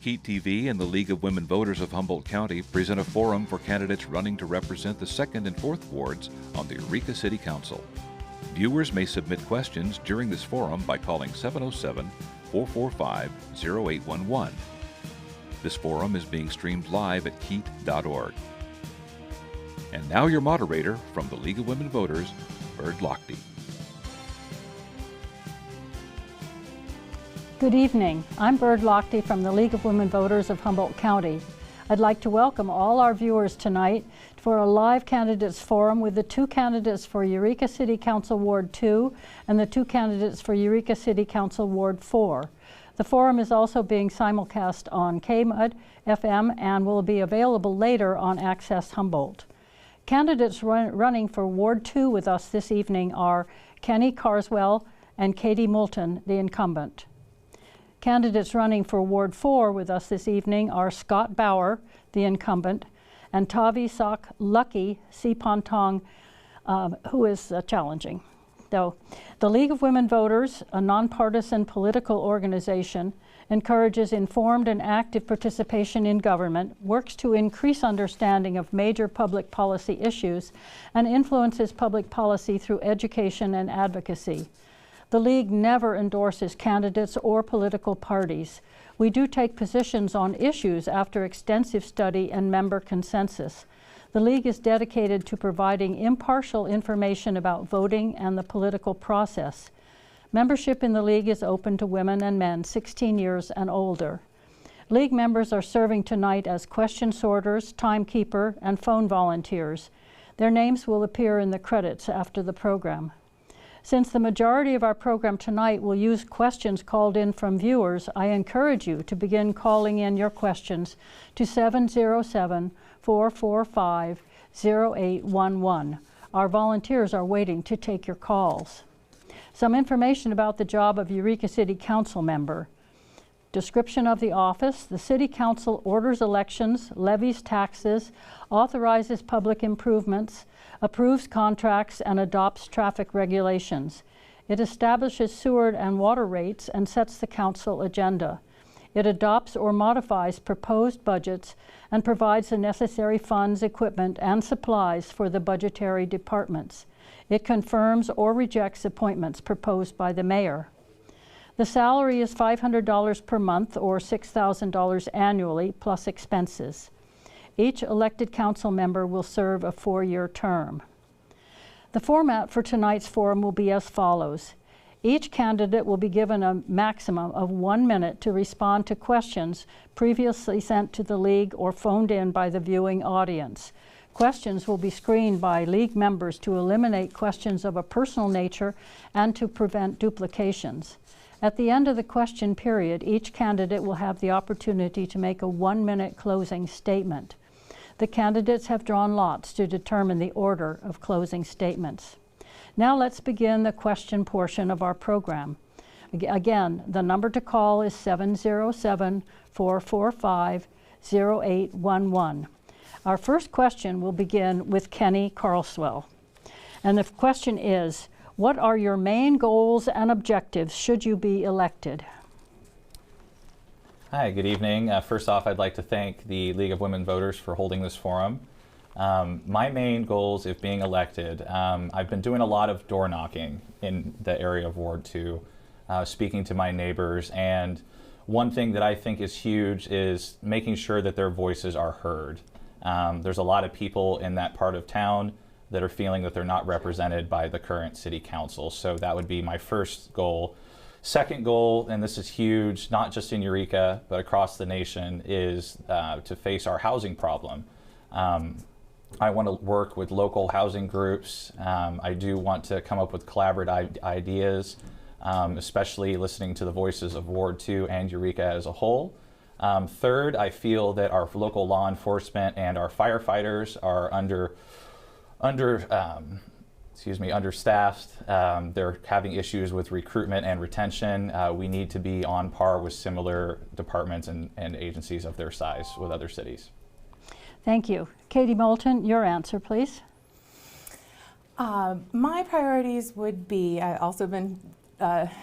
KEET-TV and the League of Women Voters of Humboldt County present a forum for candidates running to represent the 2nd and 4th wards on the Eureka City Council. Viewers may submit questions during this forum by calling 707-445-0811. This forum is being streamed live at KEET.org. And now your moderator from the League of Women Voters, Bird Lochte. Good evening. I'm Bird Lochte from the League of Women Voters of Humboldt County. I'd like to welcome all our viewers tonight for a live candidates forum with the 2 candidates for Eureka City Council Ward 2 and the 2 candidates for Eureka City Council Ward 4. The forum is also being simulcast on KMUD FM and will be available later on Access Humboldt. Candidates running for Ward 2 with us this evening are Kenny Carswell and Katie Moulton, the incumbent. Candidates running for Ward 4 with us this evening are Scott Bauer, the incumbent, and Thavisak Lucky Syphanthong, who is challenging. Though the League of Women Voters, a nonpartisan political organization, encourages informed and active participation in government, works to increase understanding of major public policy issues, and influences public policy through education and advocacy. The League never endorses candidates or political parties. We do take positions on issues after extensive study and member consensus. The League is dedicated to providing impartial information about voting and the political process. Membership in the League is open to women and men 16 years and older. League members are serving tonight as question sorters, timekeeper, and phone volunteers. Their names will appear in the credits after the program. Since the majority of our program tonight will use questions called in from viewers, I encourage you to begin calling in your questions to 707-445-0811. Our volunteers are waiting to take your calls. Some information about the job of Eureka City Council member. Description of the office: the City Council orders elections, levies taxes, authorizes public improvements, approves contracts, and adopts traffic regulations. It establishes sewer and water rates and sets the council agenda. It adopts or modifies proposed budgets and provides the necessary funds, equipment, and supplies for the budgetary departments. It confirms or rejects appointments proposed by the mayor. The salary is $500 per month or $6,000 annually plus expenses. Each elected council member will serve a 4-year term. The format for tonight's forum will be as follows. Each candidate will be given a maximum of 1 minute to respond to questions previously sent to the League or phoned in by the viewing audience. Questions will be screened by League members to eliminate questions of a personal nature and to prevent duplications. At the end of the question period, each candidate will have the opportunity to make a 1-minute closing statement. The candidates have drawn lots to determine the order of closing statements. Now let's begin the question portion of our program. Again, the number to call is 707-445-0811. Our first question will begin with Kenny Carswell. And the question is, what are your main goals and objectives should you be elected? Hi, good evening. First off, I'd like to thank the League of Women Voters for holding this forum. My main goals, if being elected, I've been doing a lot of door knocking in the area of Ward 2, speaking to my neighbors, and one thing that I think is huge is making sure that their voices are heard. There's a lot of people in that part of town that are feeling that they're not represented by the current city council, so that would be my first goal. Second goal, and this is huge, not just in Eureka, but across the nation, is to face our housing problem. I want to work with local housing groups. I do want to come up with collaborative ideas, especially listening to the voices of Ward 2 and Eureka as a whole. Third, I feel that our local law enforcement and our firefighters are understaffed. They're having issues with recruitment and retention. We need to be on par with similar departments and agencies of their size with other cities. Thank you. Katie Moulton, your answer, please. My priorities would be, I've also been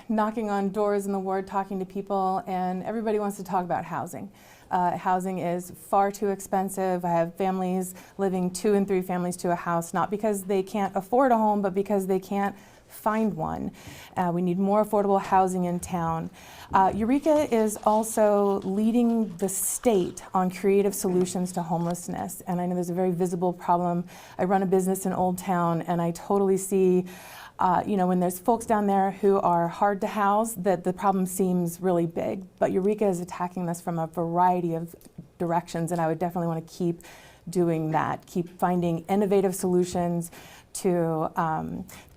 knocking on doors in the ward, talking to people, and everybody wants to talk about housing. Housing is far too expensive. I have families living 2 and 3 families to a house, not because they can't afford a home, but because they can't find one. We need more affordable housing in town. Eureka is also leading the state on creative solutions to homelessness, and I know there's a very visible problem. I run a business in Old Town, and I totally see when there's folks down there who are hard to house, that the problem seems really big. But Eureka is attacking this from a variety of directions, and I would definitely want to keep doing that, keep finding innovative solutions to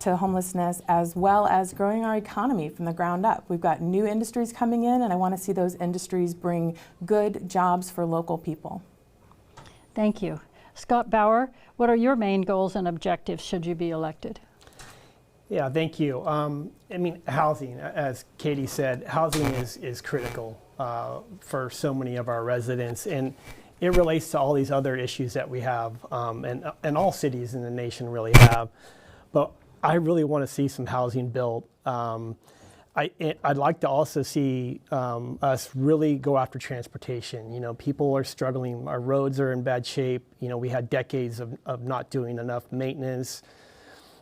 homelessness, as well as growing our economy from the ground up. We've got new industries coming in, and I want to see those industries bring good jobs for local people. Thank you. Scott Bauer, what are your main goals and objectives should you be elected? Yeah, thank you. I mean, housing, as Katie said, housing is critical for so many of our residents, and it relates to all these other issues that we have, and all cities in the nation really have. But I really want to see some housing built. I'd like to also see us really go after transportation. You know, people are struggling. Our roads are in bad shape. You know, we had decades of not doing enough maintenance.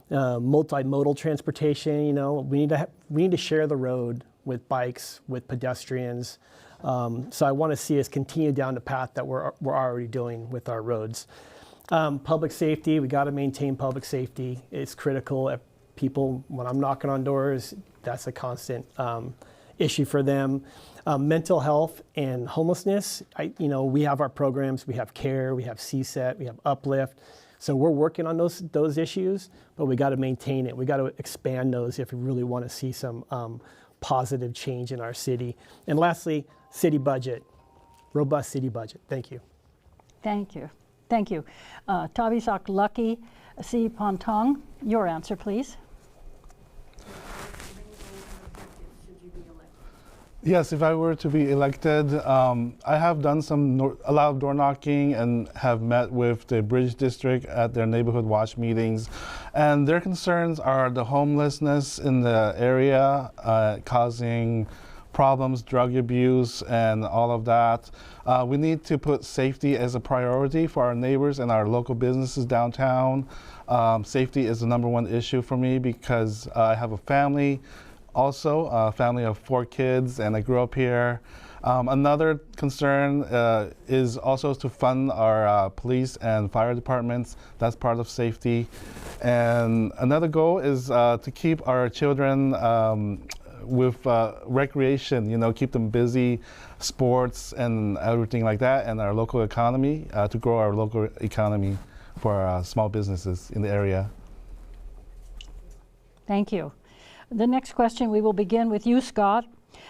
Multimodal transportation, you know, we need to share the road with bikes, with pedestrians. So I want to see us continue down the path that we're already doing with our roads. Public safety, we got to maintain public safety. It's critical. People, when I'm knocking on doors, that's a constant issue for them. Mental health and homelessness, we have our programs. We have CARE, we have CSET, we have Uplift. So we're working on those issues, but we got to maintain it. We got to expand those if we really want to see some positive change in our city. And lastly, city budget, robust city budget. Thank you. Thank you. Thank you. Thavisak Lucky, Syphanthong, your answer, please. Yes, if I were to be elected, I have done a lot of door knocking and have met with the Bridge District at their neighborhood watch meetings. And their concerns are the homelessness in the area, causing problems, drug abuse, and all of that. We need to put safety as a priority for our neighbors and our local businesses downtown. Safety is the #1 issue for me because I have a family. Also, a family of 4 kids, and I grew up here. Another concern is also to fund our police and fire departments. That's part of safety. And another goal is to keep our children with recreation, keep them busy, sports and everything like that, and our local economy, to grow our local economy for small businesses in the area. Thank you. The next question, we will begin with you, Scott.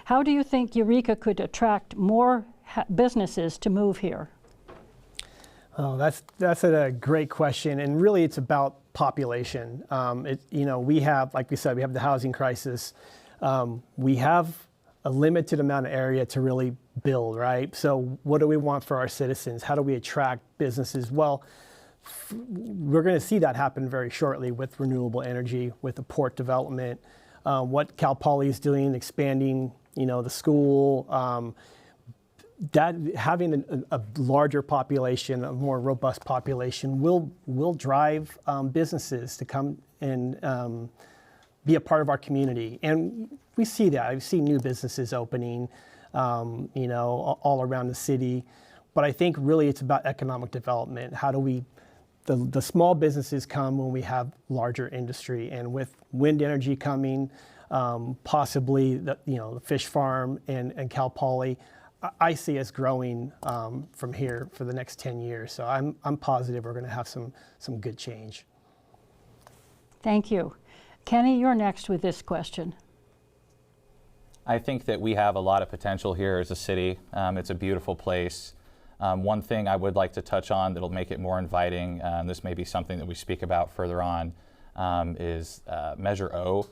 How do you think Eureka could attract more businesses to move here? Oh, that's a great question, and really it's about population. We have, like we said, we have the housing crisis. We have a limited amount of area to really build, right? So what do we want for our citizens? How do we attract businesses? Well, we're going to see that happen very shortly with renewable energy, with the port development. What Cal Poly is doing, expanding, the school, that having a larger population, a more robust population, will drive businesses to come and be a part of our community. And we see that. I see new businesses opening, all around the city. But I think really it's about economic development. How do we the small businesses come when we have larger industry, and with wind energy coming, possibly the fish farm and Cal Poly, I see us growing from here for the next 10 years. So I'm positive we're going to have some good change. Thank you. Kenny, you're next with this question. I think that we have a lot of potential here as a city. It's a beautiful place. One thing I would like to touch on that'll make it more inviting, this may be something that we speak about further on, is Measure O.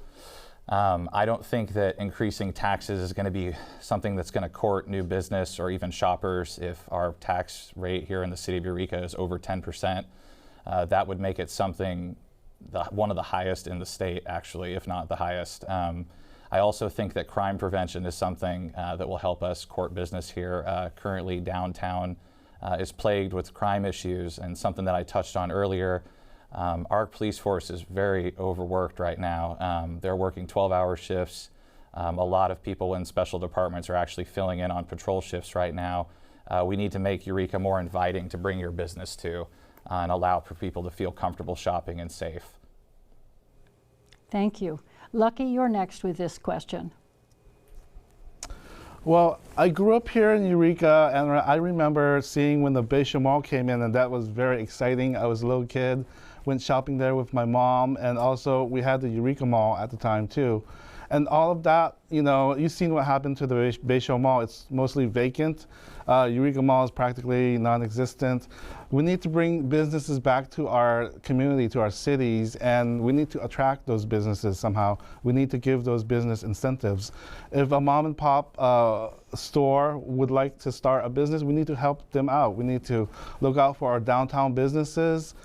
I don't think that increasing taxes is going to be something that's going to court new business or even shoppers. If our tax rate here in the city of Eureka is over 10%, that would make it something, one of the highest in the state, actually, if not the highest. I also think that crime prevention is something that will help us court business here. Currently, downtown is plagued with crime issues, and something that I touched on earlier. Our police force is very overworked right now. They're working 12-hour shifts. A lot of people in special departments are actually filling in on patrol shifts right now. We need to make Eureka more inviting to bring your business to and allow for people to feel comfortable shopping and safe. Thank you. Lucky, you're next with this question. Well, I grew up here in Eureka, and I remember seeing when the Bayshore Mall came in, and that was very exciting. I was a little kid, went shopping there with my mom, and also we had the Eureka Mall at the time too. And all of that, you know, you've seen what happened to the Bayshore Mall. It's mostly vacant. Eureka Mall is practically non-existent. We need to bring businesses back to our community, to our cities, and we need to attract those businesses somehow. We need to give those business incentives. If a mom and pop store would like to start a business, we need to help them out. We need to look out for our downtown businesses,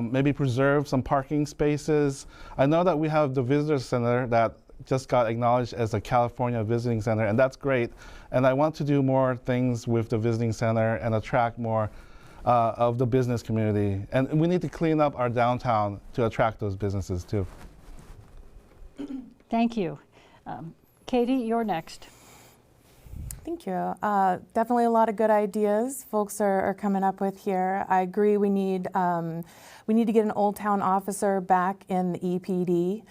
maybe preserve some parking spaces. I know that we have the visitor center that just got acknowledged as a California visiting center, and that's great. And I want to do more things with the visiting center and attract more of the business community. And we need to clean up our downtown to attract those businesses too. Thank you. Kati, you're next. Thank you. Definitely a lot of good ideas folks are coming up with here. I agree we need to get an Old Town officer back in the EPD.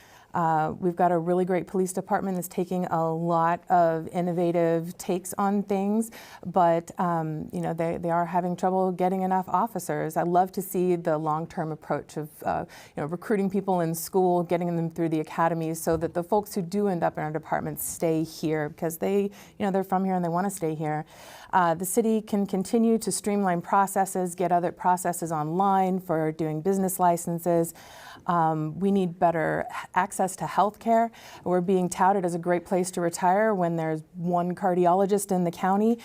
We've got a really great police department that's taking a lot of innovative takes on things, but you know, they are having trouble getting enough officers. I love to see the long-term approach of you know, recruiting people in school, getting them through the academies, so that the folks who do end up in our departments stay here because they're from here and they want to stay here. The city can continue to streamline processes, get other processes online for doing business licenses. We need better access to health care. We're being touted as a great place to retire when there's one cardiologist in the county.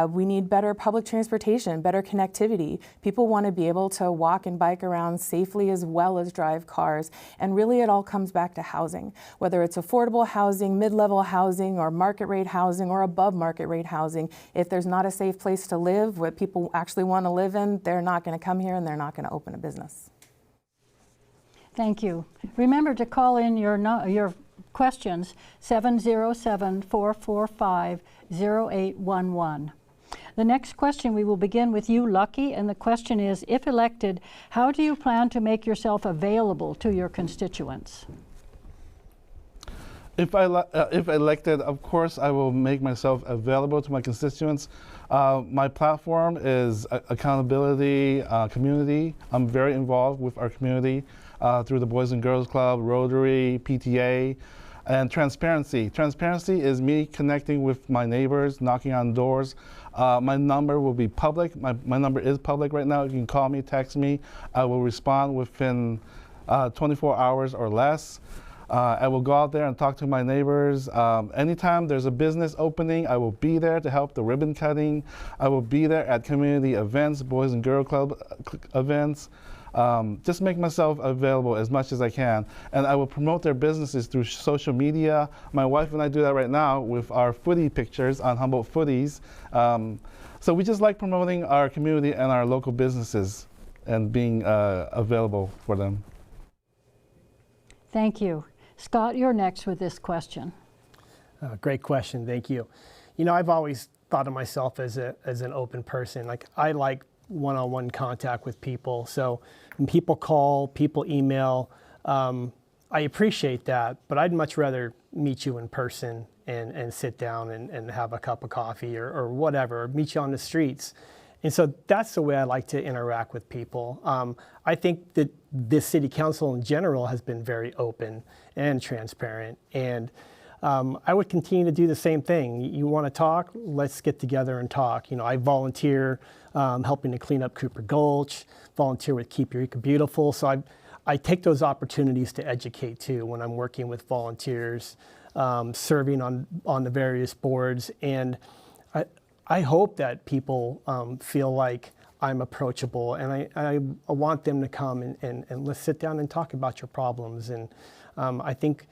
We need better public transportation, better connectivity. People want to be able to walk and bike around safely as well as drive cars. And really it all comes back to housing, whether it's affordable housing, mid-level housing, or market rate housing, or above market rate housing. If there's not a safe place to live, what people actually want to live in, they're not going to come here and they're not going to open a business. Thank you. Remember to call in your questions, 707-445-0811. The next question, we will begin with you, Lucky, and the question is, if elected, how do you plan to make yourself available to your constituents? If elected, of course, I will make myself available to my constituents. My platform is accountability, community. I'm very involved with our community through the Boys and Girls Club, Rotary, PTA, and transparency. Transparency is me connecting with my neighbors, knocking on doors. My number will be public. My number is public right now. You can call me, text me. I will respond within 24 hours or less. I will go out there and talk to my neighbors. Anytime there's a business opening, I will be there to help the ribbon cutting. I will be there at community events, Boys and Girl Club events. Just make myself available as much as I can. And I will promote their businesses through social media. My wife and I do that right now with our footy pictures on Humboldt Footies. So we just like promoting our community and our local businesses and being available for them. Thank you. Scott, you're next with this question. Great question, thank you. You know, I've always thought of myself as an open person. Like, I like one-on-one contact with people. So when people call, people email, I appreciate that, but I'd much rather meet you in person and sit down and have a cup of coffee or whatever, or meet you on the streets. And so that's the way I like to interact with people. I think that this city council in general has been very open and transparent, and I would continue to do the same thing. You want to talk? Let's get together and talk. You know, I volunteer helping to clean up Cooper Gulch, volunteer with Keep Eureka Beautiful. So I take those opportunities to educate too when I'm working with volunteers, serving on the various boards, and I hope that people feel like I'm approachable, and I want them to come and let's sit down and talk about your problems. And I think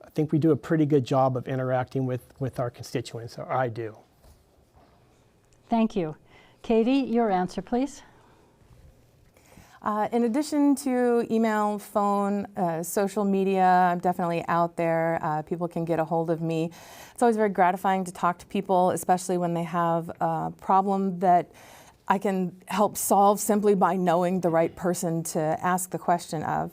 I think we do a pretty good job of interacting with our constituents, or I do. Thank you. Kati, your answer, please. In addition to email, phone, social media, I'm definitely out there. People can get a hold of me. It's always very gratifying to talk to people, especially when they have a problem that I can help solve simply by knowing the right person to ask the question of.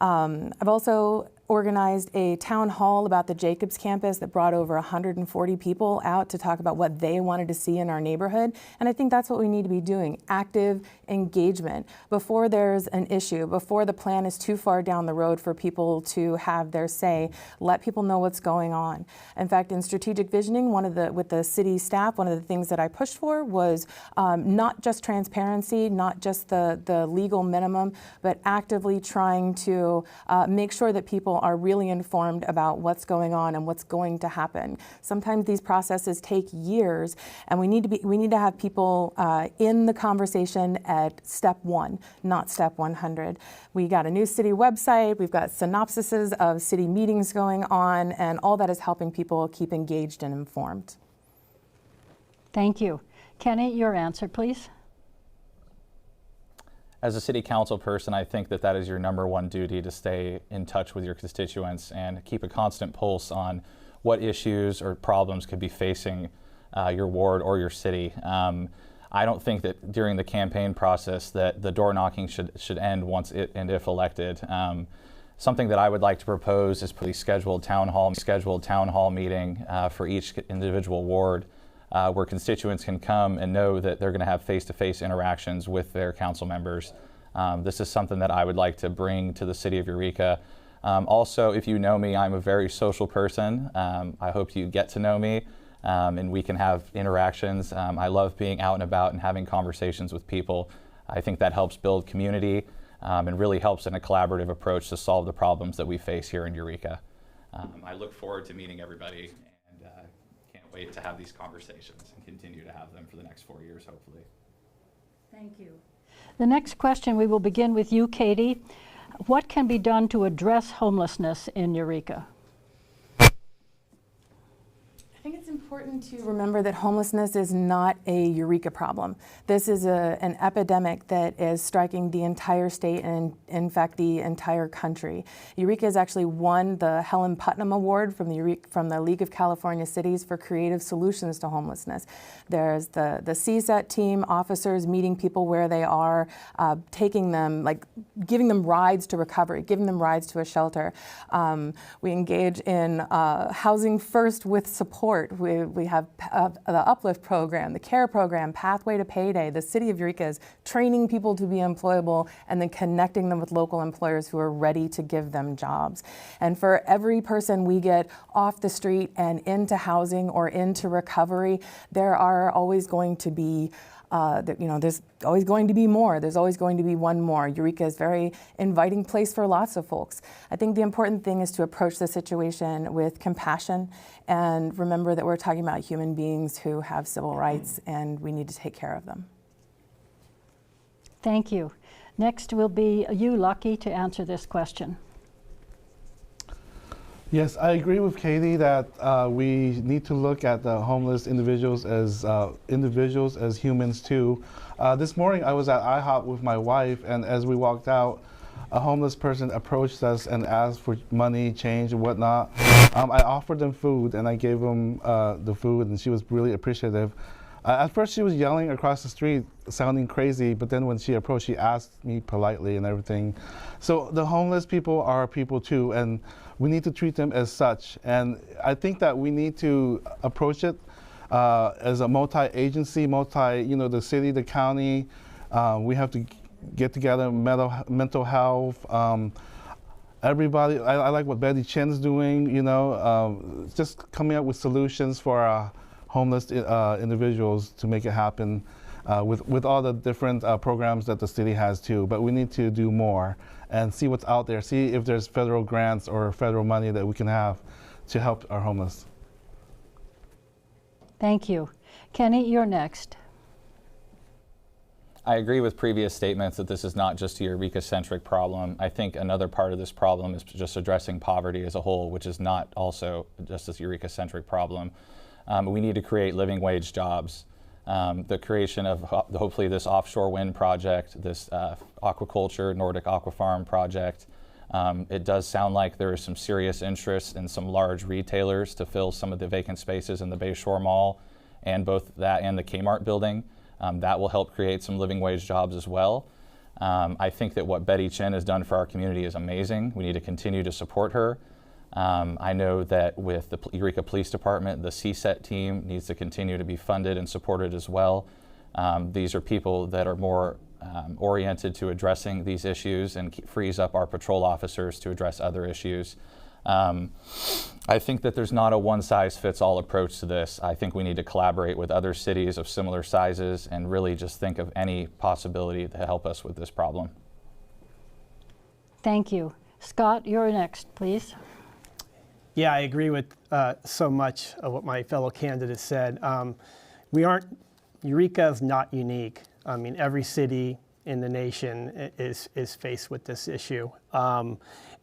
I've also organized a town hall about the Jacobs campus that brought over 140 people out to talk about what they wanted to see in our neighborhood. And I think that's what we need to be doing, active engagement. Before there's an issue, before the plan is too far down the road for people to have their say, let people know what's going on. In fact, in strategic visioning, with the city staff, one of the things that I pushed for was not just transparency, not just the legal minimum, but actively trying to make sure that people are really informed about what's going on and what's going to happen. Sometimes these processes take years, and we need to have people in the conversation at step 1, not step 100. We got a new city website, we've got synopsises of city meetings going on, and all that is helping people keep engaged and informed. Thank you. Kenny, your answer, please. As a city council person, I think that is your number one duty, to stay in touch with your constituents and keep a constant pulse on what issues or problems could be facing your ward or your city. I don't think that during the campaign process that the door knocking should end once and if elected. Something that I would like to propose is please scheduled town hall meeting for each individual ward, where constituents can come and know that they're going to have face-to-face interactions with their council members. This is something that I would like to bring to the city of Eureka. Also, if you know me, I'm a very social person. I hope you get to know me and we can have interactions. I love being out and about and having conversations with people. I think that helps build community and really helps in a collaborative approach to solve the problems that we face here in Eureka. I look forward to meeting everybody. Wait to have these conversations and continue to have them for the next 4 years, hopefully. Thank you. The next question, we will begin with you, Kati. What can be done to address homelessness in Eureka? I think it's important to remember that homelessness is not a Eureka problem. This is an epidemic that is striking the entire state and, in fact, the entire country. Eureka has actually won the Helen Putnam Award from the League of California Cities for creative solutions to homelessness. There's the CSET team, officers meeting people where they are, taking them, giving them rides to recovery, giving them rides to a shelter. We engage in housing first with support. We have the Uplift program, the CARE program, Pathway to Payday. The city of Eureka is training people to be employable and then connecting them with local employers who are ready to give them jobs. And for every person we get off the street and into housing or into recovery, there are always going to be there's always going to be more. There's always going to be one more. Eureka is a very inviting place for lots of folks. I think the important thing is to approach the situation with compassion and remember that we're talking about human beings who have civil rights and we need to take care of them. Thank you. Next will be you, Lucky, to answer this question. Yes, I agree with Kati that we need to look at the homeless individuals as humans too. This morning I was at IHOP with my wife, and as we walked out, a homeless person approached us and asked for money, change, and whatnot. I offered them food, and I gave them the food, and she was really appreciative. At first she was yelling across the street, sounding crazy, but then when she approached, she asked me politely and everything. So the homeless people are people too, and we need to treat them as such. And I think that we need to approach it as a multi-agency, the city, the county. We have to get together, mental health. Everybody, I like what Betty Chen's doing, just coming up with solutions for homeless individuals to make it happen with all the different programs that the city has too. But we need to do more and see what's out there, see if there's federal grants or federal money that we can have to help our homeless. Thank you. Kenny, you're next. I agree with previous statements that this is not just a Eureka-centric problem. I think another part of this problem is just addressing poverty as a whole, which is not also just a Eureka-centric problem. We need to create living wage jobs. The creation of hopefully this offshore wind project, this aquaculture, Nordic aqua farm project. It does sound like there is some serious interest in some large retailers to fill some of the vacant spaces in the Bayshore Mall, and both that and the Kmart building. That will help create some living wage jobs as well. I think that what Betty Chin has done for our community is amazing. We need to continue to support her. I know that with the Eureka Police Department, the CSET team needs to continue to be funded and supported as well. These are people that are more oriented to addressing these issues and frees up our patrol officers to address other issues. I think that there's not a one-size-fits-all approach to this. I think we need to collaborate with other cities of similar sizes and really just think of any possibility to help us with this problem. Thank you. Scott, you're next, please. Yeah, I agree with so much of what my fellow candidates said. Eureka is not unique. I mean, every city in the nation is faced with this issue.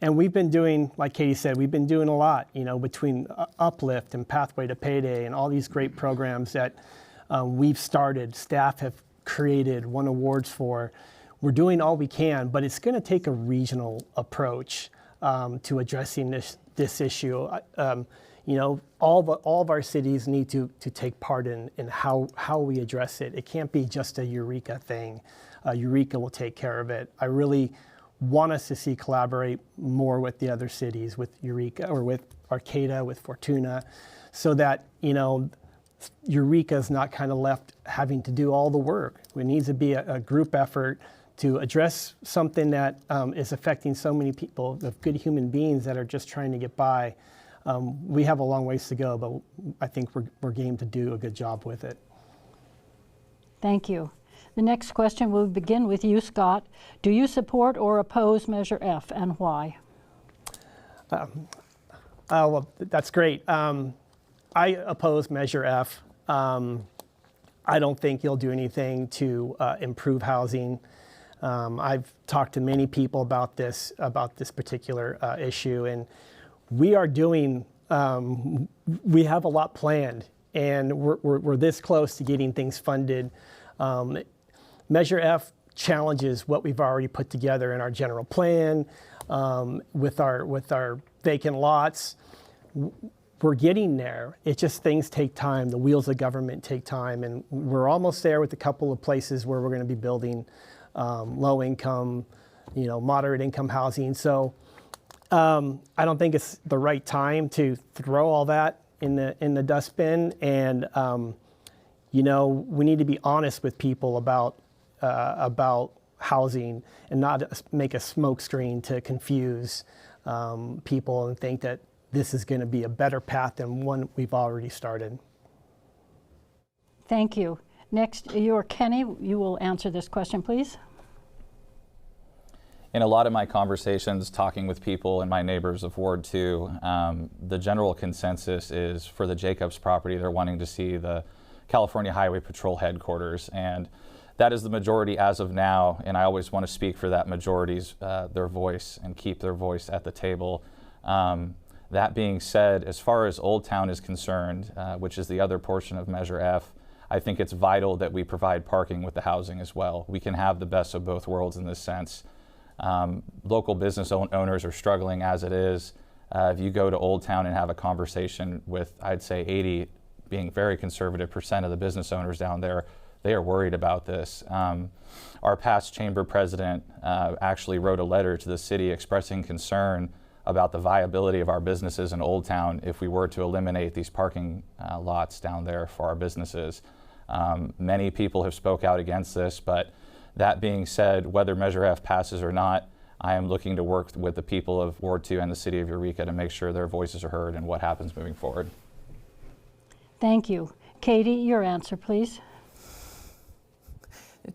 And we've been doing, like Katie said, we've been doing a lot, between Uplift and Pathway to Payday and all these great programs that we've started, staff have created, won awards for. We're doing all we can, but it's going to take a regional approach to addressing this issue. All of our cities need to take part in how we address it. It can't be just a Eureka thing. Eureka will take care of it. I really want us to see collaborate more with the other cities, with Eureka or with Arcata, with Fortuna, so that Eureka is not kind of left having to do all the work. It needs to be a group effort to address something that is affecting so many people, of good human beings that are just trying to get by. We have a long ways to go, but I think we're game to do a good job with it. Thank you. The next question will begin with you, Scott. Do you support or oppose Measure F, and why? Well, that's great. I oppose Measure F. I don't think you'll do anything to improve housing. I've talked to many people about this particular issue, and we are doing. We have a lot planned, and we're this close to getting things funded. Measure F challenges what we've already put together in our general plan with our vacant lots. We're getting there. It's just things take time. The wheels of government take time, and we're almost there with a couple of places where we're going to be building low income, moderate income housing. So I don't think it's the right time to throw all that in the dustbin. And we need to be honest with people about housing and not make a smokescreen to confuse people and think that this is going to be a better path than one we've already started. Thank you. Next, you're Kenny. You will answer this question, please. In a lot of my conversations talking with people and my neighbors of Ward 2, the general consensus is for the Jacobs property, they're wanting to see the California Highway Patrol headquarters. And that is the majority as of now, and I always want to speak for that majority's their voice and keep their voice at the table. That being said, as far as Old Town is concerned, which is the other portion of Measure F, I think it's vital that we provide parking with the housing as well. We can have the best of both worlds in this sense. Local business owners are struggling as it is. If you go to Old Town and have a conversation with, I'd say 80, being very conservative % of the business owners down there, they are worried about this. Our past chamber president actually wrote a letter to the city expressing concern about the viability of our businesses in Old Town if we were to eliminate these parking lots down there for our businesses. Many people have spoke out against this, but that being said, whether Measure F passes or not, I am looking to work with the people of Ward 2 and the city of Eureka to make sure their voices are heard and what happens moving forward. Thank you. Katie, your answer, please.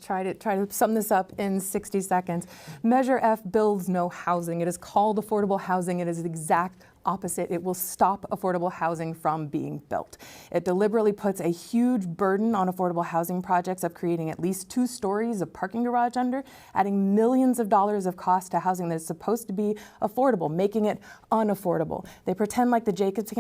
Try to sum this up in 60 seconds. Measure F builds no housing. It is called affordable housing. It is the exact opposite. It will stop affordable housing from being built. It deliberately puts a huge burden on affordable housing projects of creating at least 2 stories of parking garage under, adding millions of dollars of cost to housing that is supposed to be affordable, making it unaffordable. They pretend like the Jacobs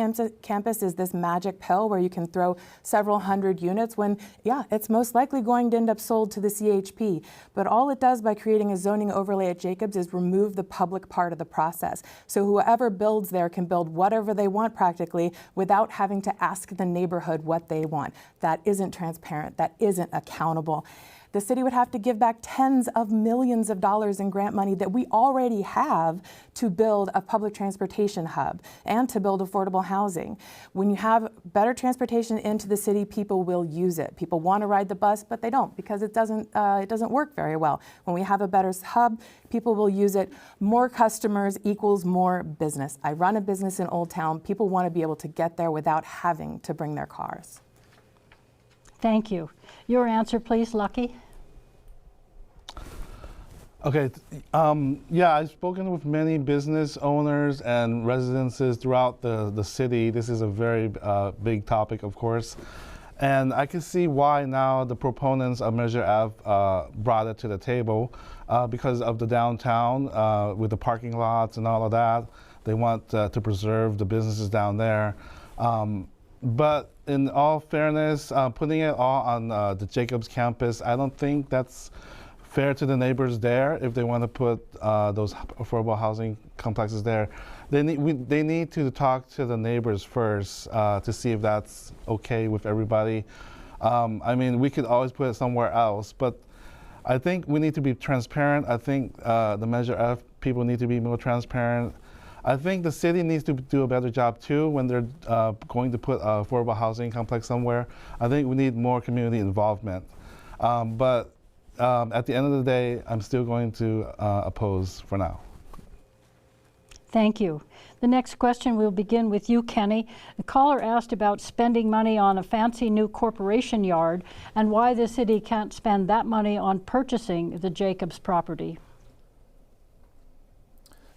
campus is this magic pill where you can throw several hundred units when, yeah, it's most likely going to end up sold to the CHP. But all it does by creating a zoning overlay at Jacobs is remove the public part of the process. So whoever builds there can build whatever they want practically without having to ask the neighborhood what they want. That isn't transparent. That isn't accountable. The city would have to give back tens of millions of dollars in grant money that we already have to build a public transportation hub and to build affordable housing. When you have better transportation into the city, people will use it. People want to ride the bus, but they don't because it doesn't work very well. When we have a better hub, people will use it. More customers equals more business. I run a business in Old Town. People want to be able to get there without having to bring their cars. Thank you. Your answer, please, Lucky. Okay, yeah, I've spoken with many business owners and residences throughout the city. This is a very big topic, of course. And I can see why now the proponents of Measure F brought it to the table because of the downtown with the parking lots and all of that. They want to preserve the businesses down there. But in all fairness, putting it all on the Jacobs campus, I don't think that's fair to the neighbors there if they want to put those affordable housing complexes there. They need to talk to the neighbors first to see if that's okay with everybody. I mean, we could always put it somewhere else, but I think we need to be transparent. I think the Measure F people need to be more transparent. I think the city needs to do a better job too when they're going to put an affordable housing complex somewhere. I think we need more community involvement. But at the end of the day, I'm still going to oppose for now. Thank you. The next question will begin with you, Kenny. The caller asked about spending money on a fancy new corporation yard and why the city can't spend that money on purchasing the Jacobs property.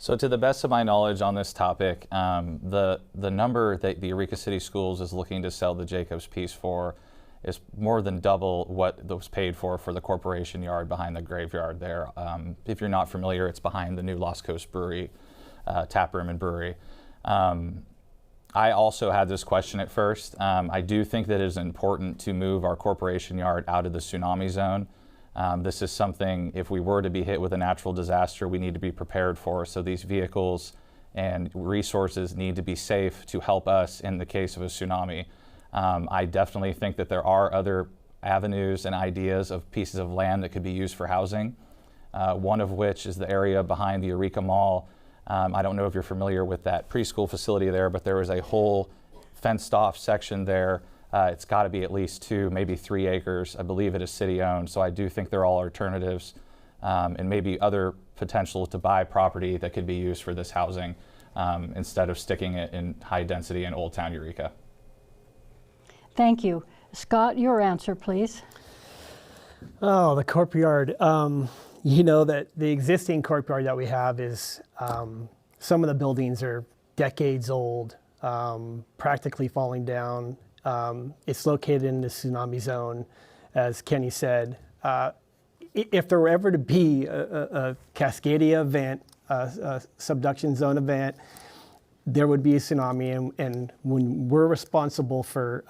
So to the best of my knowledge on this topic, the number that the Eureka City Schools is looking to sell the Jacobs piece for is more than double what was paid for the corporation yard behind the graveyard there. If you're not familiar, it's behind the new Lost Coast Brewery, tap room and brewery. I also had this question at first. I do think that it is important to move our corporation yard out of the tsunami zone. This is something, if we were to be hit with a natural disaster, we need to be prepared for. So these vehicles and resources need to be safe to help us in the case of a tsunami. I definitely think that there are other avenues and ideas of pieces of land that could be used for housing, one of which is the area behind the Eureka Mall. I don't know if you're familiar with that preschool facility there, but there is a whole fenced off section there. It's got to be at least 2, maybe 3 acres. I believe it is city owned, so I do think there are all alternatives and maybe other potential to buy property that could be used for this housing instead of sticking it in high density in Old Town Eureka. Thank you. Scott, your answer, please. Oh, the courtyard. You know that the existing courtyard that we have is, some of the buildings are decades old, practically falling down. It's located in the tsunami zone, as Kenny said. If there were ever to be a Cascadia event, a subduction zone event, there would be a tsunami, and when we're responsible for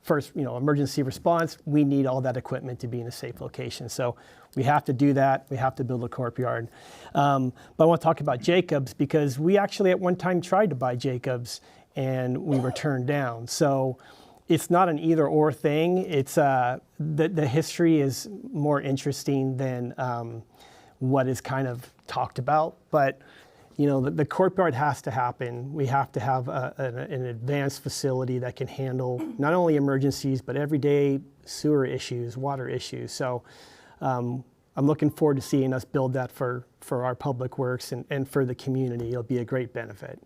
first, emergency response, we need all that equipment to be in a safe location. So we have to do that. We have to build a courtyard. But I want to talk about Jacobs because we actually at one time tried to buy Jacobs and we were turned down. So it's not an either or thing. It's the history is more interesting than what is kind of talked about. But the courtyard has to happen. We have to have an advanced facility that can handle not only emergencies, but everyday sewer issues, water issues. So I'm looking forward to seeing us build that for our public works and for the community. It'll be a great benefit.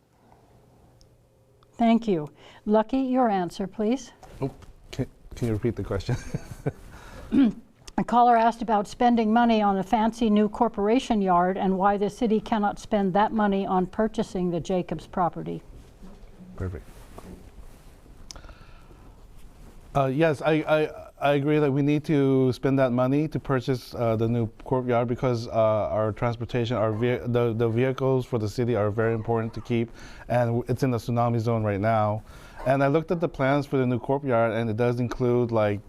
Thank you. Lucky, your answer, please. Oh, can you repeat the question? A caller asked about spending money on a fancy new corporation yard and why the city cannot spend that money on purchasing the Jacobs property. Perfect. Yes, I agree that we need to spend that money to purchase the new courtyard because our transportation, the vehicles for the city are very important to keep, and it's in the tsunami zone right now. And I looked at the plans for the new courtyard, and it does include like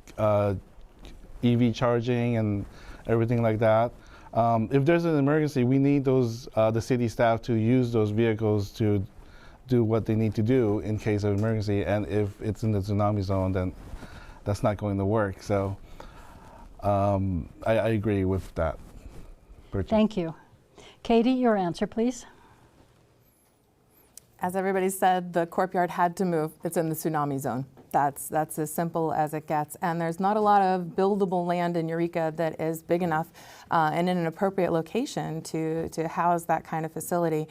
EV charging and everything like that. If there's an emergency, we need those the city staff to use those vehicles to do what they need to do in case of emergency. And if it's in the tsunami zone, then that's not going to work. So I agree with that purchase. Thank you. Kati, your answer, please. As everybody said, the courtyard had to move. It's in the tsunami zone. That's as simple as it gets. And there's not a lot of buildable land in Eureka that is big enough and in an appropriate location to house that kind of facility.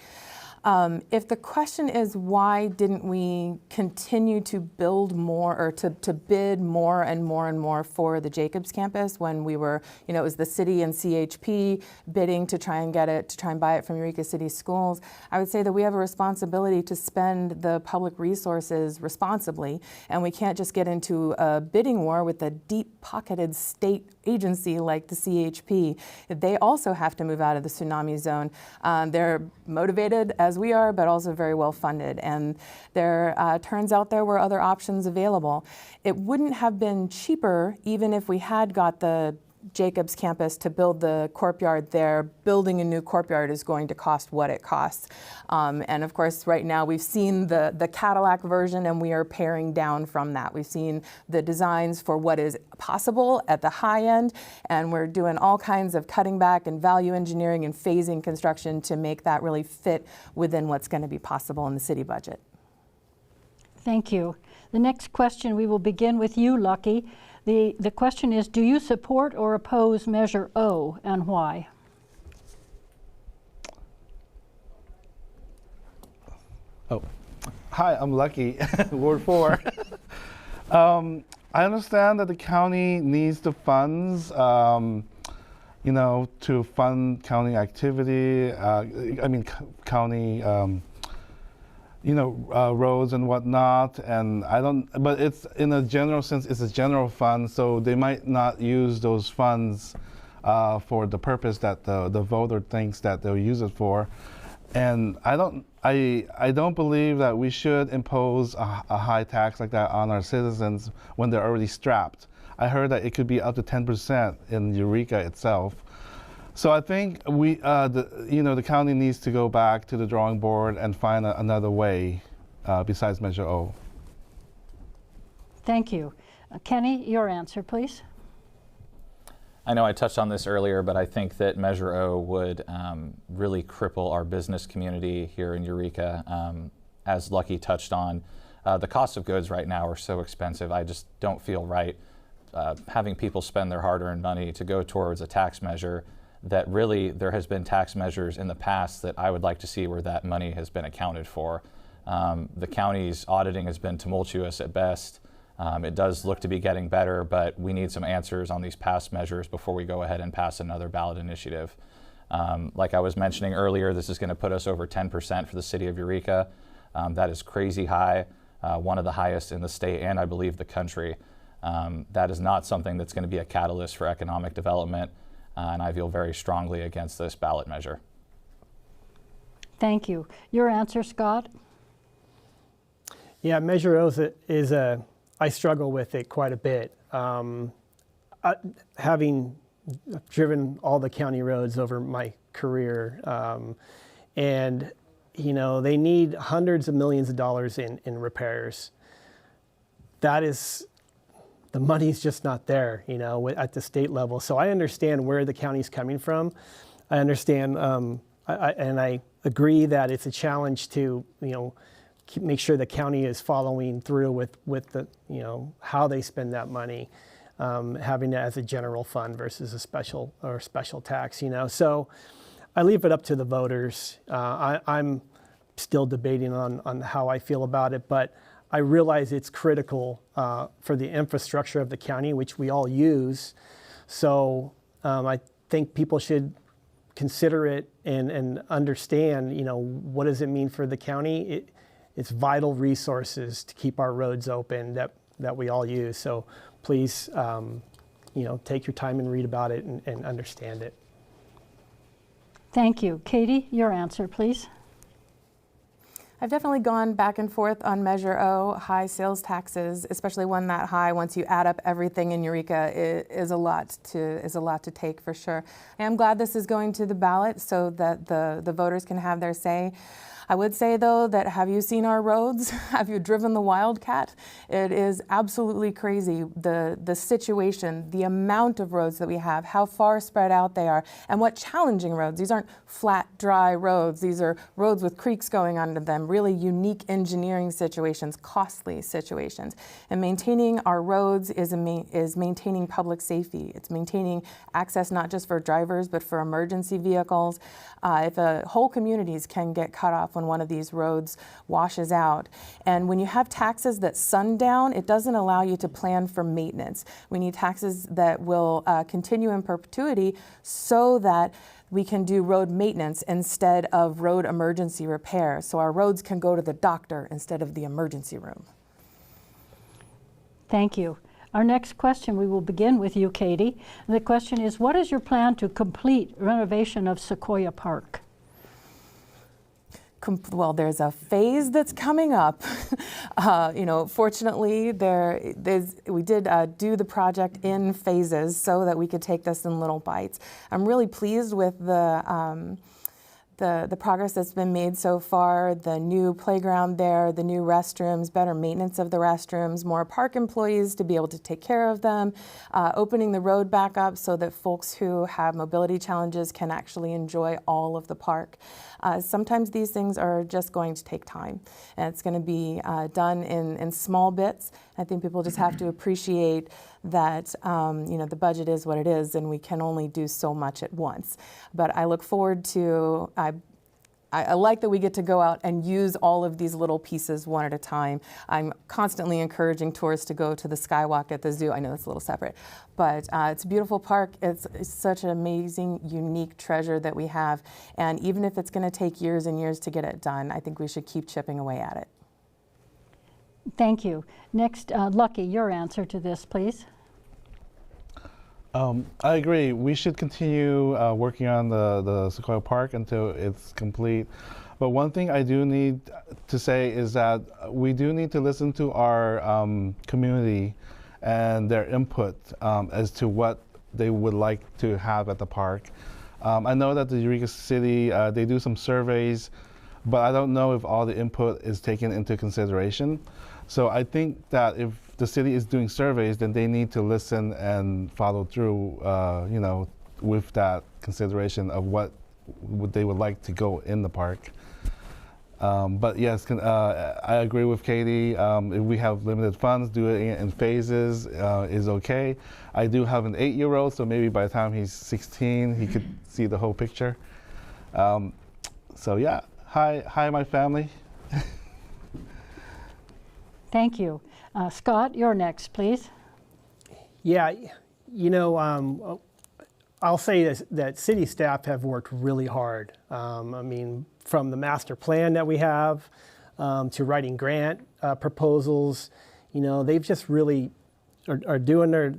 If the question is why didn't we continue to build more or to bid more and more and more for the Jacobs campus when we were, it was the city and CHP bidding to try and get it, to try and buy it from Eureka City Schools, I would say that we have a responsibility to spend the public resources responsibly, and we can't just get into a bidding war with a deep-pocketed state agency like the CHP. They also have to move out of the tsunami zone. They're motivated as we are, but also very well funded. And there turns out there were other options available. It wouldn't have been cheaper even if we had got the Jacobs campus to build the courtyard there. Building a new courtyard is going to cost what it costs. And of course, right now we've seen the Cadillac version and we are paring down from that. We've seen the designs for what is possible at the high end, and we're doing all kinds of cutting back and value engineering and phasing construction to make that really fit within what's going to be possible in the city budget. Thank you. The next question, we will begin with you, Lucky. The question is, do you support or oppose Measure O, and why? Oh, hi, I'm Lucky, Ward 4. I understand that the county needs the funds, to fund county activity, county, roads and whatnot, and but it's in a general sense, it's a general fund, so they might not use those funds for the purpose that the voter thinks that they'll use it for. And I don't believe that we should impose a high tax like that on our citizens when they're already strapped. I heard that it could be up to 10% in Eureka itself. So I think the county needs to go back to the drawing board and find another way besides Measure O. Thank you. Kenny, your answer, please. I know I touched on this earlier, but I think that Measure O would really cripple our business community here in Eureka. As Lucky touched on, the cost of goods right now are so expensive. I just don't feel right having people spend their hard-earned money to go towards a tax measure that really there has been tax measures in the past that I would like to see where that money has been accounted for. The county's auditing has been tumultuous at best. It does look to be getting better, but we need some answers on these past measures before we go ahead and pass another ballot initiative. Like I was mentioning earlier, this is going to put us over 10% for the city of Eureka. That is crazy high, one of the highest in the state and I believe the country. That is not something that's going to be a catalyst for economic development. And I feel very strongly against this ballot measure. Thank you. Your answer, Scott? Yeah, Measure O I struggle with it quite a bit. Having driven all the county roads over my career, and they need hundreds of millions of dollars in repairs. The money's just not there, at the state level. So I understand where the county's coming from. I understand, and I agree that it's a challenge to, make sure the county is following through with the, how they spend that money, having it as a general fund versus a special tax, So I leave it up to the voters. I'm still debating on how I feel about it, but I realize it's critical for the infrastructure of the county, which we all use, So I think people should consider it and understand, what does it mean for the county? It's vital resources to keep our roads open that we all use. So please, take your time and read about it and understand it. Thank you. Kati, your answer, please. I've definitely gone back and forth on Measure O. High sales taxes, especially one that high, once you add up everything in Eureka, is a lot to take for sure. I am glad this is going to the ballot so that the voters can have their say. I would say, though, that have you seen our roads? Have you driven the Wildcat? It is absolutely crazy, the situation, the amount of roads that we have, how far spread out they are, and what challenging roads. These aren't flat, dry roads. These are roads with creeks going under them, really unique engineering situations, costly situations. And maintaining our roads is maintaining public safety. It's maintaining access not just for drivers, but for emergency vehicles. If whole communities can get cut off when one of these roads washes out. And when you have taxes that sundown, it doesn't allow you to plan for maintenance. We need taxes that will continue in perpetuity so that we can do road maintenance instead of road emergency repair. So our roads can go to the doctor instead of the emergency room. Thank you. Our next question, we will begin with you, Kati. And the question is, what is your plan to complete renovation of Sequoia Park? Well, there's a phase that's coming up. Fortunately, we did do the project in phases so that we could take this in little bites. I'm really pleased with the progress that's been made so far, the new playground there, the new restrooms, better maintenance of the restrooms, more park employees to be able to take care of them, opening the road back up so that folks who have mobility challenges can actually enjoy all of the park. Sometimes these things are just going to take time, and it's going to be done in small bits. I think people just have to appreciate that the budget is what it is, and we can only do so much at once. But I look forward to, I like that we get to go out and use all of these little pieces one at a time. I'm constantly encouraging tourists to go to the Skywalk at the zoo. I know that's a little separate, but it's a beautiful park. It's such an amazing, unique treasure that we have. And even if it's going to take years and years to get it done, I think we should keep chipping away at it. Thank you. Next, Lucky, your answer to this, please. I agree. We should continue working on the Sequoia Park until it's complete. But one thing I do need to say is that we do need to listen to our community and their input as to what they would like to have at the park. I know that the Eureka City, they do some surveys, but I don't know if all the input is taken into consideration. So I think that if the city is doing surveys, then they need to listen and follow through, with that consideration of what they would like to go in the park. But yes, I agree with Kati. If we have limited funds, do it in phases is okay. I do have an 8-year-old, so maybe by the time he's 16, he could see the whole picture. So yeah, hi my family. Thank you. Scott, you're next, please. Yeah, I'll say that city staff have worked really hard. From the master plan that we have to writing grant proposals, they've just really are doing their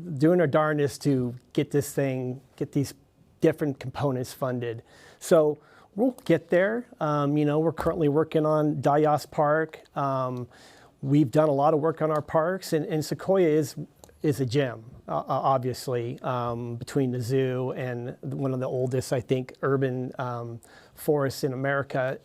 darndest to get these different components funded. So we'll get there. We're currently working on Dayas Park. We've done a lot of work on our parks, and Sequoia is a gem, obviously, between the zoo and one of the oldest, I think, urban forests in America.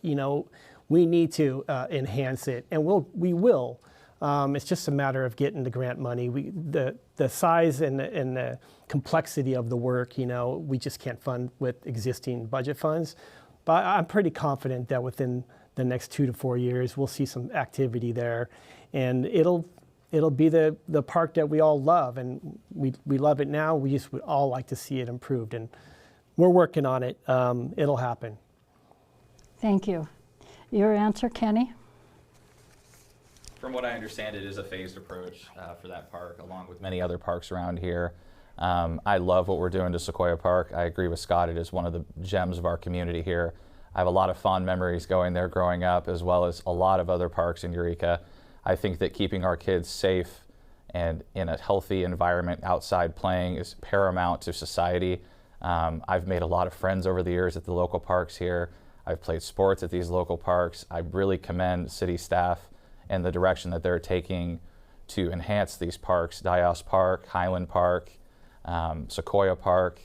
We need to enhance it, and we will. It's just a matter of getting the grant money. The size and the complexity of the work, we just can't fund with existing budget funds. But I'm pretty confident that within the next 2 to 4 years, we'll see some activity there, and it'll be the park that we all love, and we love it now. We just would all like to see it improved, and we're working on it. It'll happen. Thank you. Your answer, Kenny? From what I understand, it is a phased approach for that park, along with many other parks around here. I love what we're doing to Sequoia Park. I agree with Scott, it is one of the gems of our community here. I have a lot of fond memories going there growing up, as well as a lot of other parks in Eureka. I think that keeping our kids safe and in a healthy environment outside playing is paramount to society. I've made a lot of friends over the years at the local parks here. I've played sports at these local parks. I really commend city staff and the direction that they're taking to enhance these parks, Dios Park, Highland Park, Sequoia Park.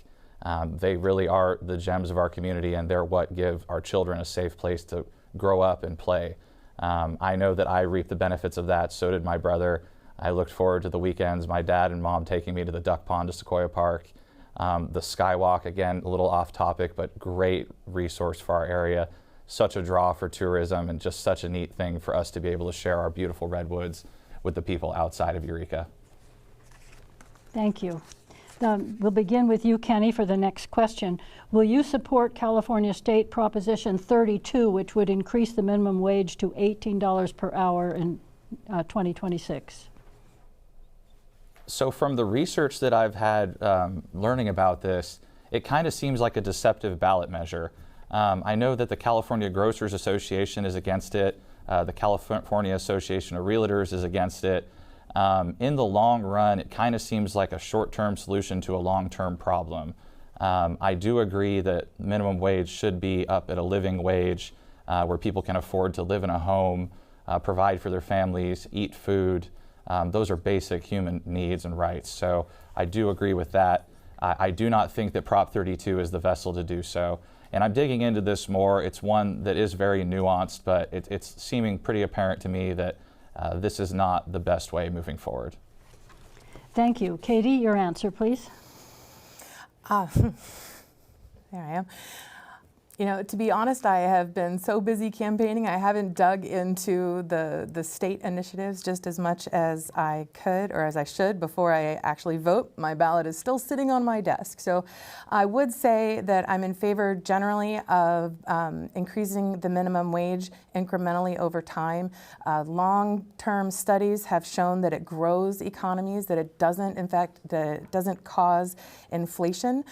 They really are the gems of our community, and they're what give our children a safe place to grow up and play. I know that I reap the benefits of that, so did my brother. I looked forward to the weekends, my dad and mom taking me to the duck pond to Sequoia Park. The Skywalk, again, a little off topic, but great resource for our area. Such a draw for tourism, and just such a neat thing for us to be able to share our beautiful redwoods with the people outside of Eureka. Thank you. We'll begin with you, Kenny, for the next question. Will you support California State Proposition 32, which would increase the minimum wage to $18 per hour in 2026? So from the research that I've had learning about this, it kind of seems like a deceptive ballot measure. I know that the California Grocers Association is against it. The California Association of Realtors is against it. In the long run, it kind of seems like a short-term solution to a long-term problem. I do agree that minimum wage should be up at a living wage where people can afford to live in a home, provide for their families, eat food. Those are basic human needs and rights. So I do agree with that. I do not think that Prop 32 is the vessel to do so. And I'm digging into this more. It's one that is very nuanced, but it's seeming pretty apparent to me that this is not the best way moving forward. Thank you. Kati, your answer, please. There I am. You know, to be honest, I have been so busy campaigning, I haven't dug into the state initiatives just as much as I could or as I should before I actually vote. My ballot is still sitting on my desk. So I would say that I'm in favor generally of increasing the minimum wage incrementally over time. Long-term studies have shown that it grows economies, that it doesn't, in fact, that it doesn't cause inflation.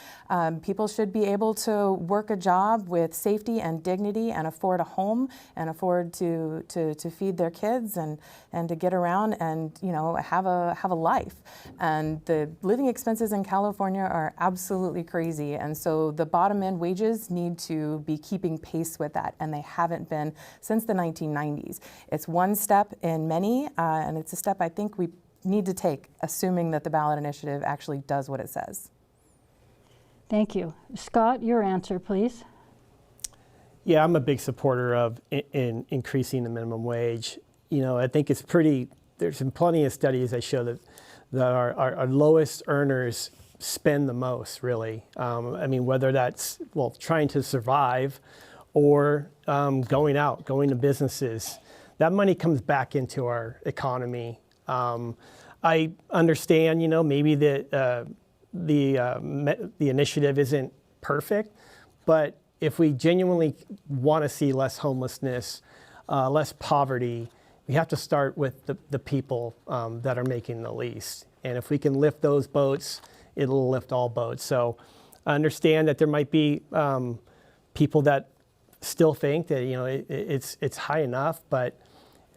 People should be able to work a job with safety and dignity and afford a home and afford to feed their kids and to get around and, you know, have a life. And the living expenses in California are absolutely crazy. And so the bottom end wages need to be keeping pace with that. And they haven't been since the 1990s. It's one step in many, and it's a step I think we need to take, assuming that the ballot initiative actually does what it says. Thank you. Scott, your answer, please. Yeah, I'm a big supporter of in increasing the minimum wage. You know, I think it's pretty, there's been plenty of studies that show that our lowest earners spend the most, really. I mean, whether that's, well, trying to survive or going to businesses, that money comes back into our economy. I understand, you know, maybe the initiative isn't perfect, but if we genuinely want to see less homelessness, less poverty, we have to start with the people that are making the least. And if we can lift those boats, it'll lift all boats. So I understand that there might be people that still think that, you know, it's high enough, but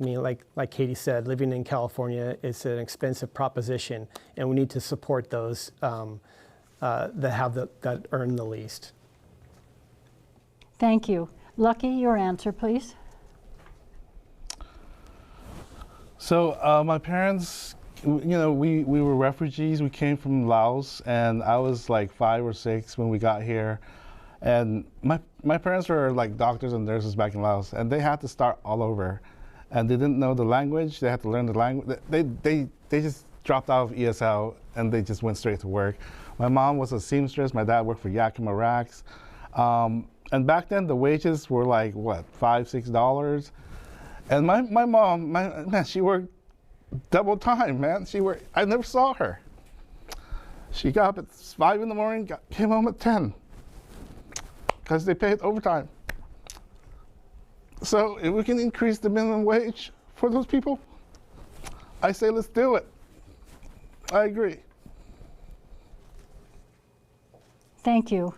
I mean, like Kati said, living in California is an expensive proposition, and we need to support those that earn the least. Thank you. Lucky, your answer, please. So my parents, you know, we were refugees. We came from Laos, and I was like 5 or 6 when we got here. And my parents were like doctors and nurses back in Laos, and they had to start all over. And they didn't know the language. They had to learn the language. They just dropped out of ESL, and they just went straight to work. My mom was a seamstress. My dad worked for Yakima Racks. And back then, the wages were like, what, $5, $6? And my mom, man, she worked double time, man. I never saw her. She got up at 5 in the morning, came home at 10, because they paid overtime. So if we can increase the minimum wage for those people, I say let's do it. I agree. Thank you.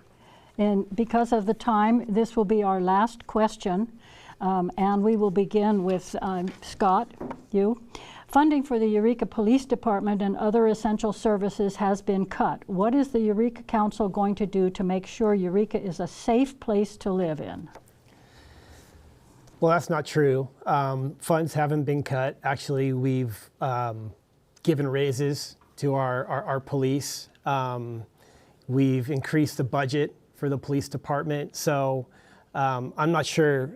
And because of the time, this will be our last question. And we will begin with Scott, you. Funding for the Eureka Police Department and other essential services has been cut. What is the Eureka Council going to do to make sure Eureka is a safe place to live in? Well, that's not true. Funds haven't been cut. Actually, we've given raises to our police. We've increased the budget for the police department. So I'm not sure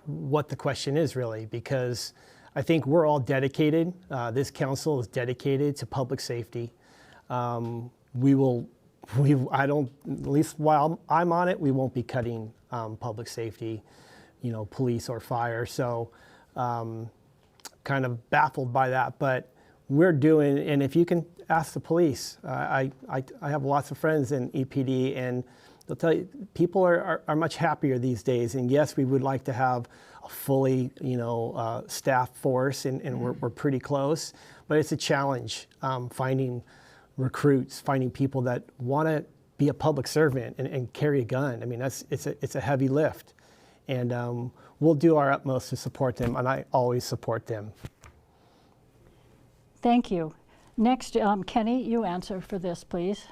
what the question is really, because I think we're all dedicated. This council is dedicated to public safety. At least while I'm on it, we won't be cutting public safety, police or fire. So kind of baffled by that, but we're doing, and if you can ask the police, I have lots of friends in EPD, and they'll tell you people are much happier these days. And yes, we would like to have a fully, staff force, and we're pretty close. But it's a challenge finding recruits, finding people that want to be a public servant and carry a gun. I mean, it's a heavy lift, and we'll do our utmost to support them, and I always support them. Thank you. Next, Kenny, you answer for this, please.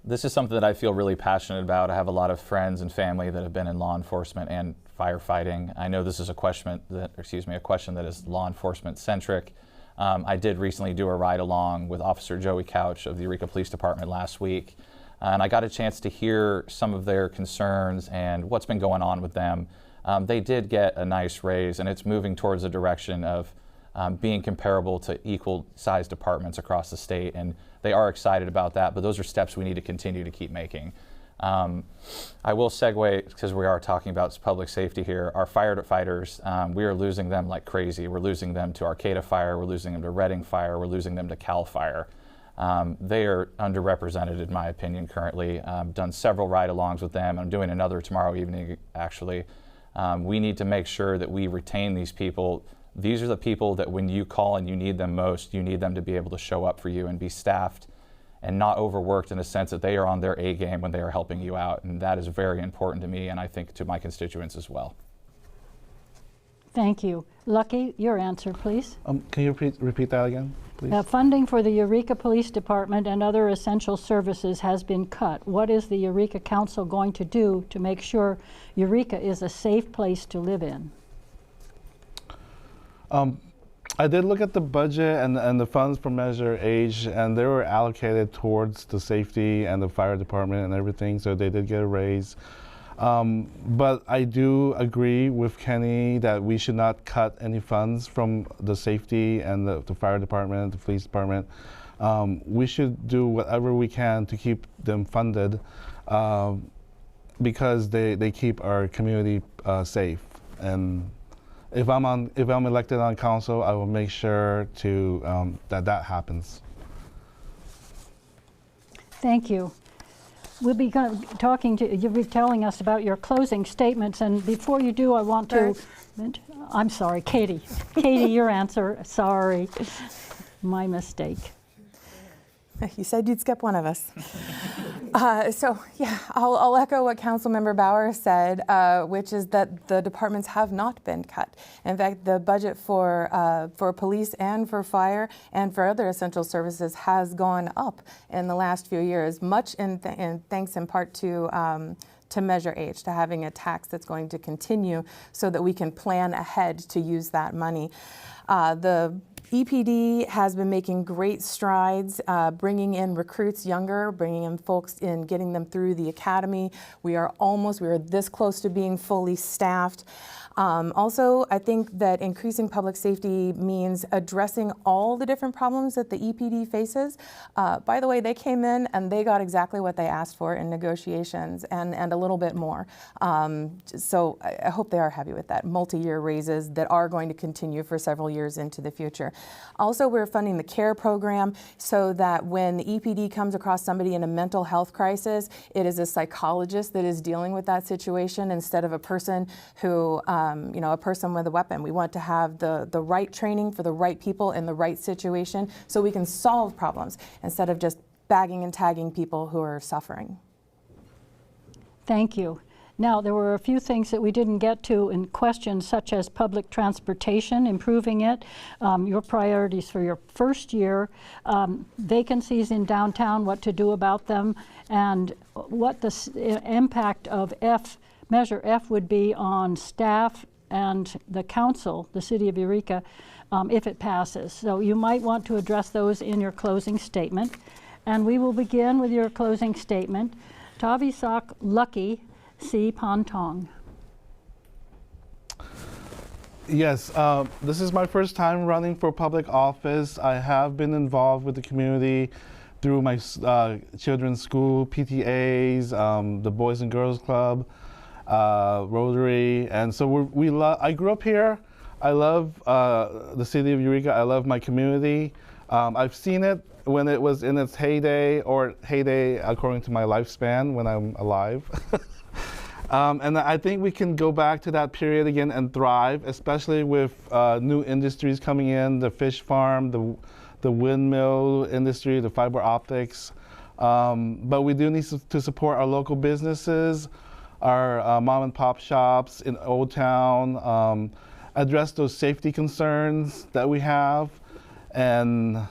This is something that I feel really passionate about. I have a lot of friends and family that have been in law enforcement and firefighting. I know this is a question that is law enforcement centric. I did recently do a ride along with Officer Joey Couch of the Eureka Police Department last week, and I got a chance to hear some of their concerns and what's been going on with them. They did get a nice raise, and it's moving towards a direction of being comparable to equal-sized departments across the state, and they are excited about that, but those are steps we need to continue to keep making. I will segue, because we are talking about public safety here, our firefighters, we are losing them like crazy. We're losing them to Arcata Fire, we're losing them to Reading Fire, we're losing them to Cal Fire. They are underrepresented, in my opinion, currently. Done several ride-alongs with them. I'm doing another tomorrow evening, actually. We need to make sure that we retain these people. These are the people that when you call and you need them most, you need them to be able to show up for you and be staffed and not overworked, in a sense that they are on their A game when they are helping you out. And that is very important to me, and I think to my constituents as well. Thank you. Lucky, your answer, please. Can you repeat that again, please? Funding for the Eureka Police Department and other essential services has been cut. What is the Eureka Council going to do to make sure Eureka is a safe place to live in? I did look at the budget and the funds for Measure Age, and they were allocated towards the safety and the fire department and everything, so they did get a raise. But I do agree with Kenny that we should not cut any funds from the safety and the fire department, the police department. We should do whatever we can to keep them funded because they keep our community safe. And if I'm elected on council, I will make sure to that happens. Thank you. We'll be talking to you'll be telling us about your closing statements, and before you do, I want to. I'm sorry, Katie. Katie, your answer. Sorry, my mistake. You said you'd skip one of us. So yeah, I'll echo what Councilmember Bauer said, which is that the departments have not been cut. In fact, the budget for police and for fire and for other essential services has gone up in the last few years, much in thanks in part to Measure H, to having a tax that's going to continue so that we can plan ahead to use that money. The EPD has been making great strides, bringing in recruits younger, bringing in folks in, getting them through the academy. We are this close to being fully staffed. Also, I think that increasing public safety means addressing all the different problems that the EPD faces. By the way, they came in and they got exactly what they asked for in negotiations and a little bit more. So I hope they are happy with that. Multi-year raises that are going to continue for several years into the future. Also, we're funding the CARE program so that when the EPD comes across somebody in a mental health crisis, it is a psychologist that is dealing with that situation instead of a person who a person with a weapon. We want to have the right training for the right people in the right situation so we can solve problems instead of just bagging and tagging people who are suffering. Thank you. Now, there were a few things that we didn't get to in questions, such as public transportation, improving it, your priorities for your first year, vacancies in downtown, what to do about them, and what the impact of Measure F would be on staff and the council, the city of Eureka, if it passes. So you might want to address those in your closing statement. And we will begin with your closing statement. Thavisak Lucky Syphanthong. Yes, this is my first time running for public office. I have been involved with the community through my children's school, PTAs, the Boys and Girls Club, Rotary, and so I grew up here. I love the city of Eureka. I love my community. I've seen it when it was in its heyday, or heyday according to my lifespan when I'm alive. And I think we can go back to that period again and thrive, especially with new industries coming in, the fish farm, the windmill industry, the fiber optics. But we do need to support our local businesses, our mom and pop shops in Old Town, address those safety concerns that we have. And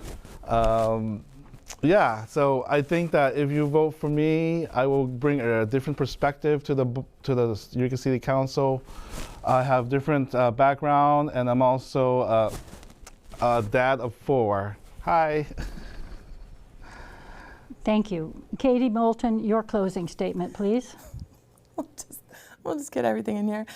yeah, so I think that if you vote for me, I will bring a different perspective to the Eureka City Council. I have different background, and I'm also a dad of 4. Hi. Thank you. Katie Moulton, your closing statement, please. We'll just get everything in here.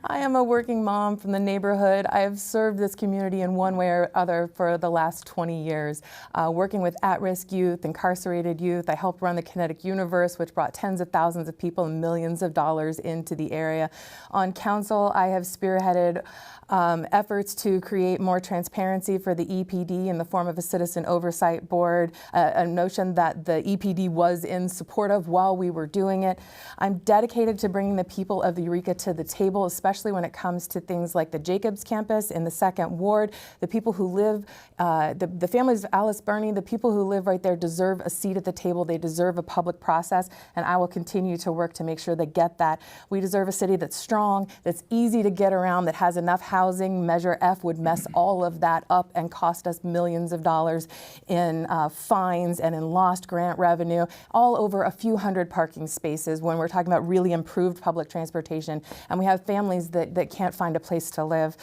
I am a working mom from the neighborhood. I have served this community in one way or other for the last 20 years, working with at-risk youth, incarcerated youth. I helped run the Kinetic Universe, which brought tens of thousands of people and millions of dollars into the area. On council, I have spearheaded efforts to create more transparency for the EPD in the form of a citizen oversight board, a notion that the EPD was in support of while we were doing it. I'm dedicated to bringing the people of the Eureka to the table, especially when it comes to things like the Jacobs campus in the 2nd Ward. The people who live, the families of Alice Burney, the people who live right there deserve a seat at the table. They deserve a public process, and I will continue to work to make sure they get that. We deserve a city that's strong, that's easy to get around, that has enough housing. Measure F would mess all of that up and cost us millions of dollars in fines and in lost grant revenue, all over a few hundred parking spaces when we're talking about really improved public transportation. And we have families that can't find a place to live.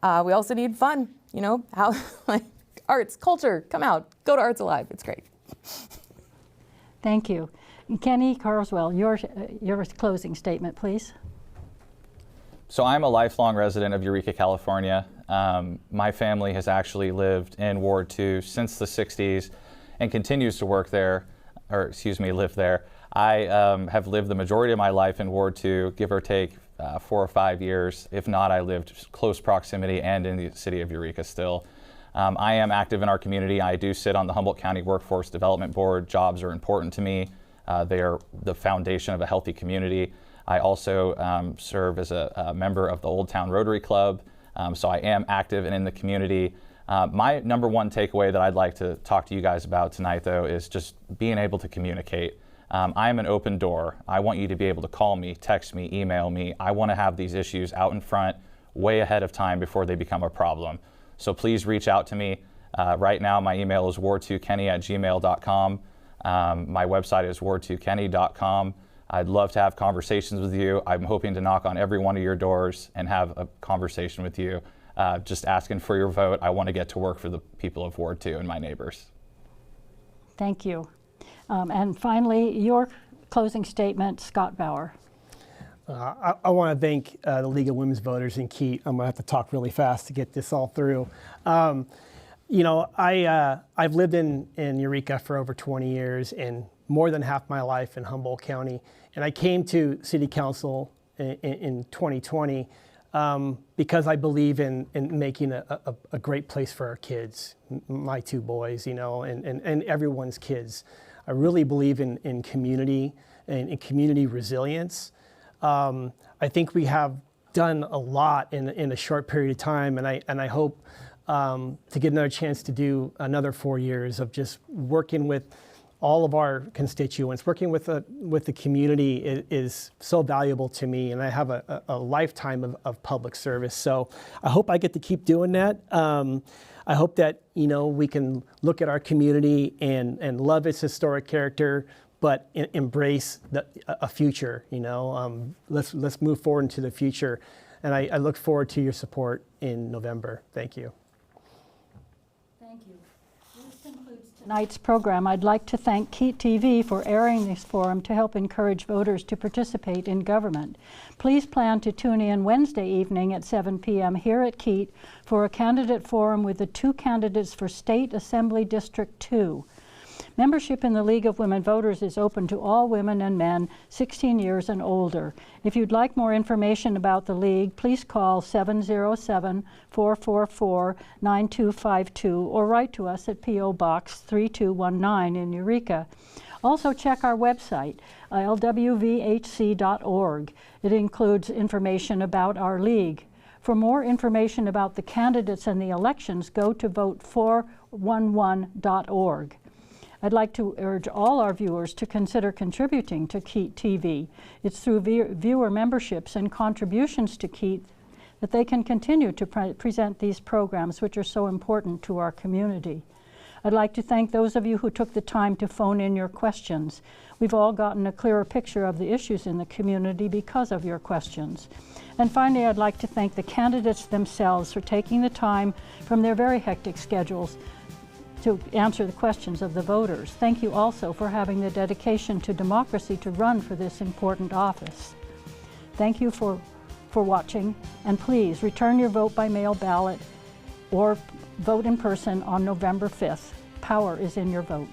We also need fun, you know, like arts, culture, come out, go to Arts Alive, it's great. Thank you. Kenny Carswell, your closing statement, please. So I'm a lifelong resident of Eureka, California. My family has actually lived in Ward 2 since the 60s and continues to work there, or excuse me, live there. I have lived the majority of my life in Ward 2, give or take 4 or 5 years. If not, I lived close proximity and in the city of Eureka still. I am active in our community. I do sit on the Humboldt County Workforce Development Board. Jobs are important to me. They are the foundation of a healthy community. I also serve as a member of the Old Town Rotary Club, so I am active and in the community. My number one takeaway that I'd like to talk to you guys about tonight, though, is just being able to communicate. I am an open door. I want you to be able to call me, text me, email me. I want to have these issues out in front way ahead of time before they become a problem. So please reach out to me. Right now, my email is ward2kenny@gmail.com. My website is ward2kenny.com. I'd love to have conversations with you. I'm hoping to knock on every one of your doors and have a conversation with you. Just asking for your vote. I want to get to work for the people of Ward 2 and my neighbors. Thank you. And finally, your closing statement, Scott Bauer. I want to thank the League of Women's Voters and KEET. I'm going to have to talk really fast to get this all through. You know, I've lived in Eureka for over 20 years and more than half my life in Humboldt County. And I came to City Council in 2020 because I believe in making a great place for our kids, my 2 boys, you know, and everyone's kids. I really believe in community and in community resilience. I think we have done a lot in a short period of time, and I hope to get another chance to do another 4 years of just working with all of our constituents. Working with the community is so valuable to me, and I have a lifetime of public service. So I hope I get to keep doing that. I hope that we can look at our community and love its historic character, but embrace a future. Let's move forward into the future, and I look forward to your support in November. Thank you. Thank you. This concludes tonight's program. I'd like to thank KEET-TV for airing this forum to help encourage voters to participate in government. Please plan to tune in Wednesday evening at 7 p.m. here at KEET for a candidate forum with the 2 candidates for State Assembly District 2. Membership in the League of Women Voters is open to all women and men 16 years and older. If you'd like more information about the League, please call 707-444-9252 or write to us at P.O. Box 3219 in Eureka. Also check our website, lwvhc.org. It includes information about our League. For more information about the candidates and the elections, go to vote411.org. I'd like to urge all our viewers to consider contributing to KEET-TV. It's through viewer memberships and contributions to KEET that they can continue to present these programs, which are so important to our community. I'd like to thank those of you who took the time to phone in your questions. We've all gotten a clearer picture of the issues in the community because of your questions. And finally, I'd like to thank the candidates themselves for taking the time from their very hectic schedules to answer the questions of the voters. Thank you also for having the dedication to democracy to run for this important office. Thank you for watching, and please return your vote by mail ballot or vote in person on November 5th. Power is in your vote.